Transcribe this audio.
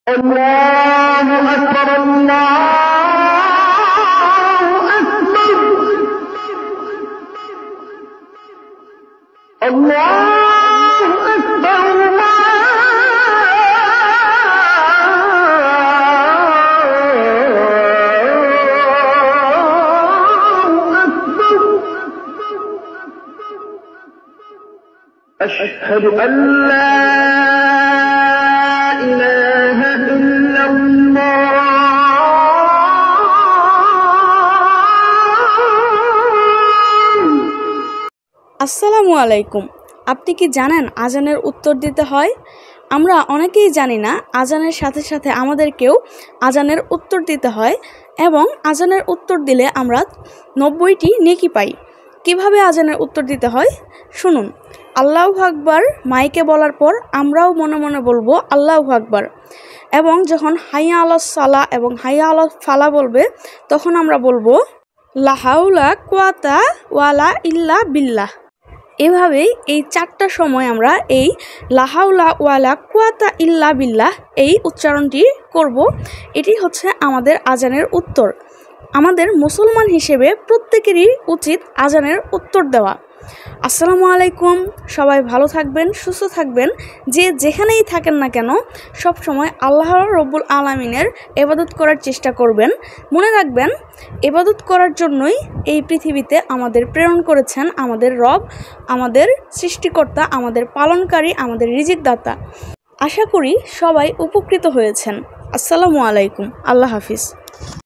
الله أكبر الله أكبر الله أكبر أشهد أن لا إله إلا الله আসসালামু আলাইকুম। আপনি কি জানেন আজানের উত্তর দিতে হয়? আমরা অনেকেই জানি না আজানের সাথে সাথে আমাদেরকেও আজানের উত্তর দিতে হয় এবং আজানের উত্তর দিলে আমরা 90টি নেকি পাই। কিভাবে আজানের উত্তর দিতে হয় শুনুন। আল্লাহু আকবার মাইকে বলার পর আমরাও মনে মনে বলবো আল্লাহু আকবার, এবং যখন হাইয়া আলাস সালা এবং হাইয়া আলাস ফালা বলবে তখন আমরা বলবো লা হাওলা কুওয়াতা ওয়ালা ইল্লা বিল্লাহ। এভাবেই এই 4টা সময় আমরা এই লা হাওলা ওয়ালা কুওয়াতা ইল্লা বিল্লাহ এই উচ্চারণটি করব। এটি হচ্ছে আমাদের আজানের উত্তর। আমাদের মুসলমান হিসেবে প্রত্যেকেরই উচিত আজানের উত্তর দেওয়া। আসসালামু আলাইকুম। সবাই ভালো থাকবেন, সুস্থ থাকবেন। যে যেখানেই থাকেন না কেন সব সময় আল্লাহ রব্বুল আলামিনের ইবাদত করার চেষ্টা করবেন। মনে রাখবেন, ইবাদত করার জন্যই এই পৃথিবীতে আমাদের প্রেরণ করেছেন আমাদের রব, আমাদের সৃষ্টিকর্তা, আমাদের পালনকারী, আমাদের রিজিকদাতা। আশা করি সবাই উপকৃত হয়েছেন। আসসালামু আলাইকুম। আল্লাহ হাফিজ।